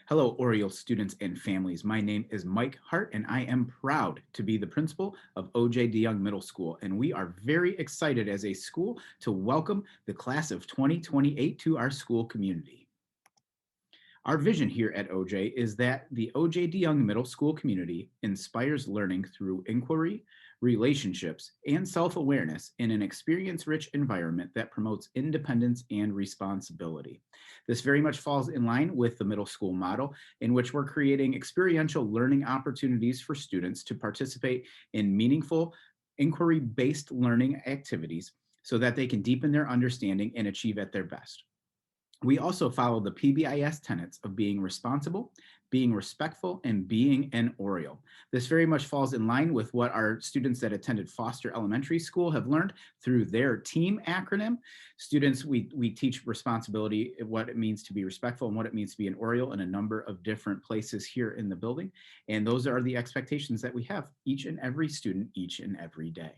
Hello, Orioles students and families. My name is Mike Hart, and I am proud to be the principal of O.J. DeYoung Middle School. And we are very excited as a school to welcome the class of 2028 to our school community. Our vision here at OJ is that the OJ DeYoung Middle School community inspires learning through inquiry, relationships, and self-awareness in an experience-rich environment that promotes independence and responsibility. This very much falls in line with the middle school model, in which we're creating experiential learning opportunities for students to participate in meaningful, inquiry-based learning activities so that they can deepen their understanding and achieve at their best. We also follow the PBIS tenets of being responsible, being respectful, and being an Oriole. This very much falls in line with what our students that attended Foster Elementary School have learned through their TEAM acronym. Students, we teach responsibility, what it means to be respectful and what it means to be an Oriole in a number of different places here in the building. And those are the expectations that we have each and every student, each and every day.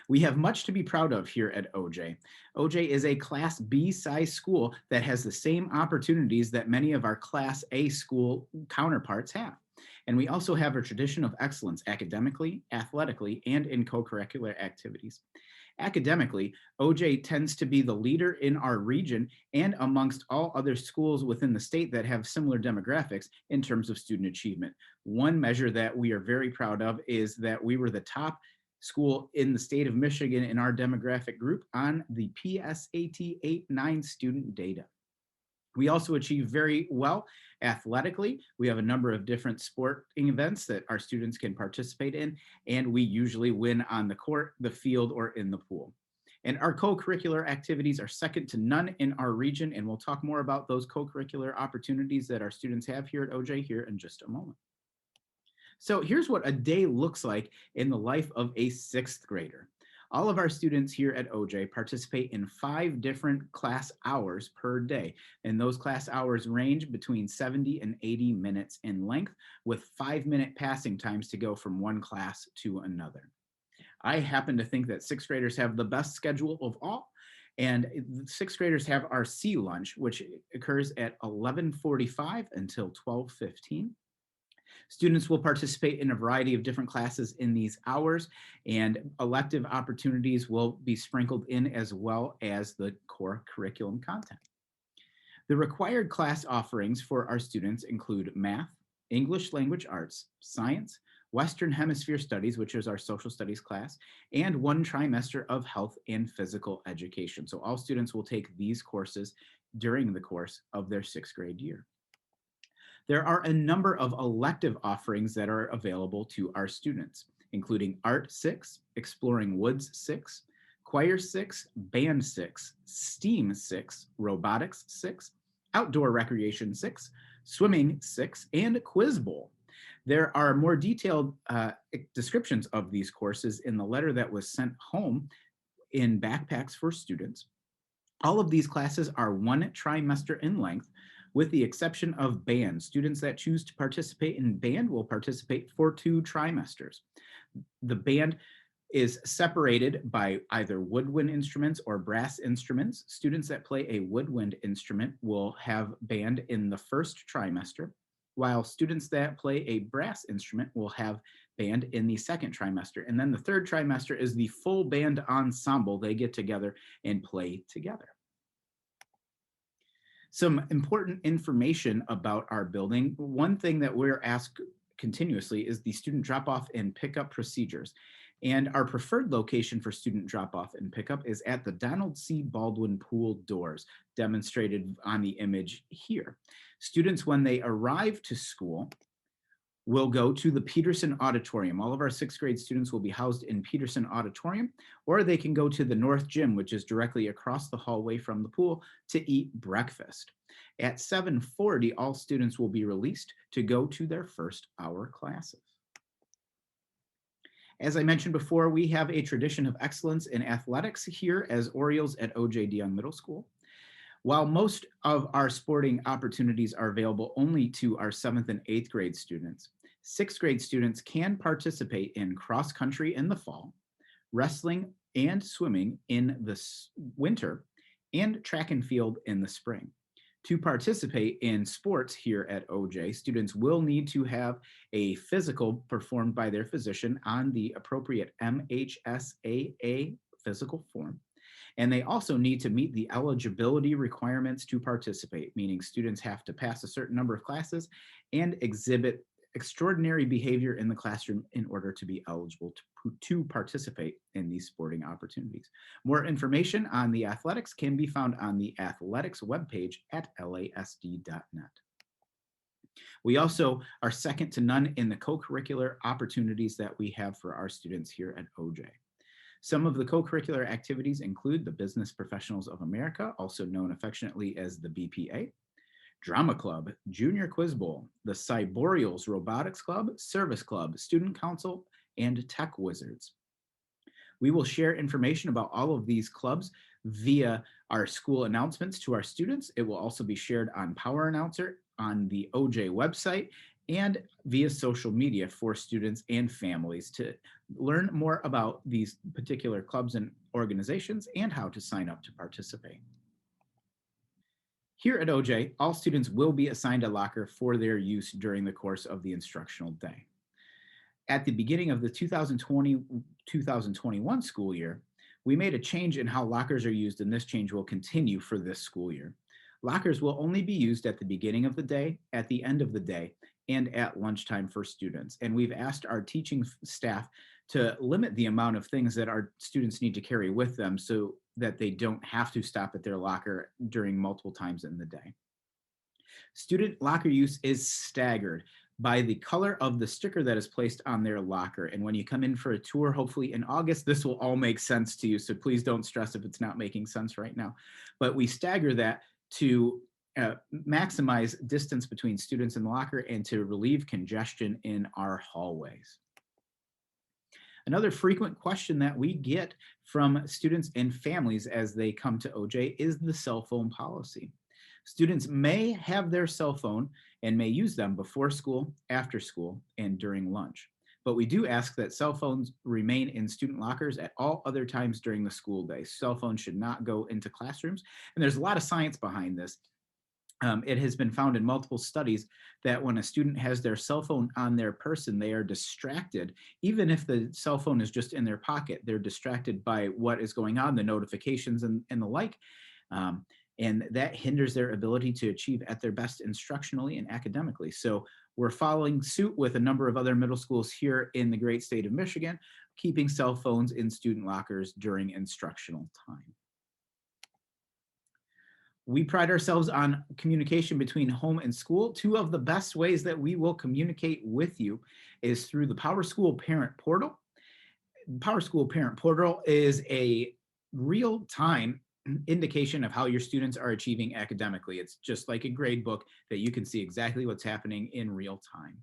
We have much to be proud of here at OJ. OJ is a Class B size school that has the same opportunities that many of our Class A school counterparts have. And we also have a tradition of excellence academically, athletically, and in co-curricular activities. Academically, OJ tends to be the leader in our region and amongst all other schools within the state that have similar demographics in terms of student achievement. One measure that we are very proud of is that we were the top school in the state of Michigan in our demographic group on the PSAT 8-9 student data. We also achieve very well athletically. We have a number of different sporting events that our students can participate in, and we usually win on the court, the field, or in the pool. And our co-curricular activities are second to none in our region, and we'll talk more about those co-curricular opportunities that our students have here at OJ here in just a moment. So here's what a day looks like in the life of a sixth grader. All of our students here at OJ participate in 5 different class hours per day, and those class hours range between 70 and 80 minutes in length, with 5-minute passing times to go from one class to another. I happen to think that sixth graders have the best schedule of all, and sixth graders have our sea lunch, which occurs at 11:45 until 12:15. Students will participate in a variety of different classes in these hours, and elective opportunities will be sprinkled in as well as the core curriculum content. The required class offerings for our students include math, English language arts, science, Western Hemisphere Studies, which is our social studies class, and 1 trimester of health and physical education. So all students will take these courses during the course of their 6th grade year. There are a number of elective offerings that are available to our students, including Art 6, Exploring Woods 6, Choir 6, Band 6, STEAM 6, Robotics 6, Outdoor Recreation 6, Swimming 6, and Quiz Bowl. There are more detailed descriptions of these courses in the letter that was sent home in Backpacks for Students. All of these classes are 1 trimester in length, with the exception of band. Students that choose to participate in band will participate for 2 trimesters. The band is separated by either woodwind instruments or brass instruments. Students that play a woodwind instrument will have band in the 1st trimester, while students that play a brass instrument will have band in the 2nd trimester. And then the 3rd trimester is the full band ensemble. They get together and play together. Some important information about our building. One thing that we're asked continuously is the student drop-off and pickup procedures. And our preferred location for student drop-off and pickup is at the Donald C. Baldwin Pool doors, demonstrated on the image here. Students, when they arrive to school, will go to the Peterson Auditorium. All of our 6th grade students will be housed in Peterson Auditorium, or they can go to the North Gym, which is directly across the hallway from the pool, to eat breakfast. At 7:40, all students will be released to go to their 1st hour classes. As I mentioned before, we have a tradition of excellence in athletics here as Orioles at OJ DeYoung Middle School. While most of our sporting opportunities are available only to our 7th and 8th grade students, 6th grade students can participate in cross country in the fall, wrestling and swimming in the winter, and track and field in the spring. To participate in sports here at OJ, students will need to have a physical performed by their physician on the appropriate MHSAA physical form. And they also need to meet the eligibility requirements to participate, meaning students have to pass a certain number of classes and exhibit extraordinary behavior in the classroom in order to be eligible to participate in these sporting opportunities. More information on the athletics can be found on the athletics webpage at lasd.net. We also are second to none in the co-curricular opportunities that we have for our students here at OJ. Some of the co-curricular activities include the Business Professionals of America, also known affectionately as the BPA, Drama Club, Junior Quiz Bowl, the Cyborials Robotics Club, Service Club, Student Council, and Tech Wizards. We will share information about all of these clubs via our school announcements to our students. It will also be shared on Power Announcer, on the OJ website, and via social media for students and families to learn more about these particular clubs and organizations and how to sign up to participate. Here at OJ, all students will be assigned a locker for their use during the course of the instructional day. At the beginning of the 2020-2021 school year, we made a change in how lockers are used, and this change will continue for this school year. Lockers will only be used at the beginning of the day, at the end of the day, and at lunchtime for students. And we've asked our teaching staff to limit the amount of things that our students need to carry with them so that they don't have to stop at their locker during multiple times in the day. Student locker use is staggered by the color of the sticker that is placed on their locker. And when you come in for a tour, hopefully in August, this will all make sense to you. So please don't stress if it's not making sense right now. But we stagger that to maximize distance between students in the locker and to relieve congestion in our hallways. Another frequent question that we get from students and families as they come to OJ is the cell phone policy. Students may have their cell phone and may use them before school, after school, and during lunch. But we do ask that cell phones remain in student lockers at all other times during the school day. Cell phones should not go into classrooms. And there's a lot of science behind this. It has been found in multiple studies that when a student has their cell phone on their person, they are distracted. Even if the cell phone is just in their pocket, they're distracted by what is going on, the notifications and the like. And that hinders their ability to achieve at their best instructionally and academically. So we're following suit with a number of other middle schools here in the great state of Michigan, keeping cell phones in student lockers during instructional time. We pride ourselves on communication between home and school. Two of the best ways that we will communicate with you is through the PowerSchool Parent Portal. PowerSchool Parent Portal is a real-time indication of how your students are achieving academically. It's just like a grade book that you can see exactly what's happening in real time.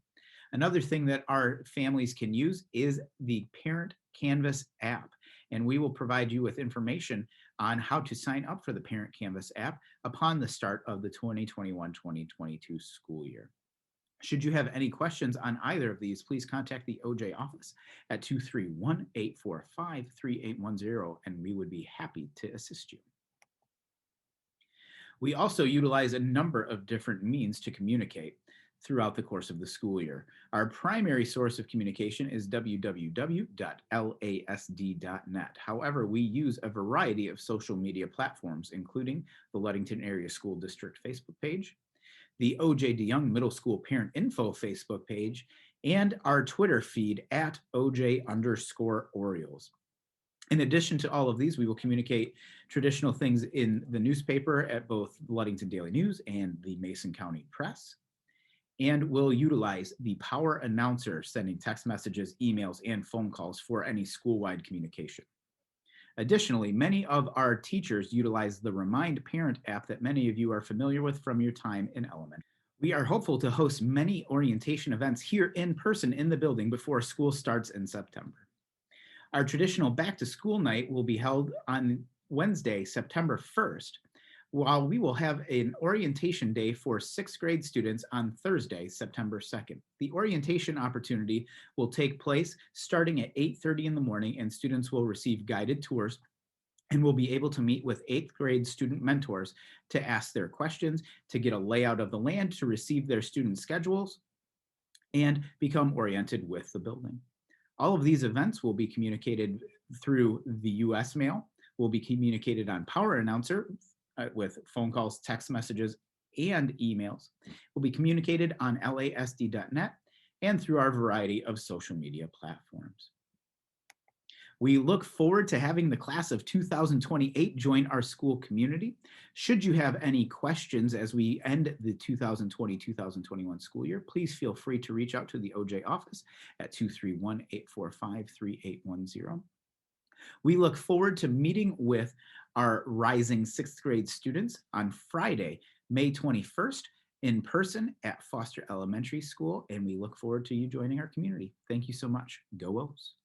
Another thing that our families can use is the Parent Canvas app, and we will provide you with information on how to sign up for the Parent Canvas app upon the start of the 2021-2022 school year. Should you have any questions on either of these, please contact the OJ office at 231-845-3810, and we would be happy to assist you. We also utilize a number of different means to communicate throughout the course of the school year. Our primary source of communication is www.lasd.net. However, we use a variety of social media platforms, including the Ludington Area School District Facebook page, the OJ DeYoung Middle School Parent Info Facebook page, and our Twitter feed at OJ_Orioles. In addition to all of these, we will communicate traditional things in the newspaper at both the Ludington Daily News and the Mason County Press. And we'll utilize the Power Announcer, sending text messages, emails, and phone calls for any school-wide communication. Additionally, many of our teachers utilize the Remind Parent app that many of you are familiar with from your time in elementary. We are hopeful to host many orientation events here in person in the building before school starts in September. Our traditional back to school night will be held on Wednesday, September 1st, while we will have an orientation day for 6th grade students on Thursday, September 2nd. The orientation opportunity will take place starting at 8:30 in the morning, and students will receive guided tours and we'll be able to meet with 8th grade student mentors to ask their questions, to get a layout of the land, to receive their student schedules, and become oriented with the building. All of these events will be communicated through the US mail, will be communicated on Power Announcer with phone calls, text messages, and emails. Will be communicated on lasd.net and through our variety of social media platforms. We look forward to having the class of 2028 join our school community. Should you have any questions as we end the 2020-2021 school year, please feel free to reach out to the OJ office at 231-845-3810. We look forward to meeting with our rising 6th grade students on Friday, May 21st, in person at Foster Elementary School, and we look forward to you joining our community. Thank you so much. Go Wolves.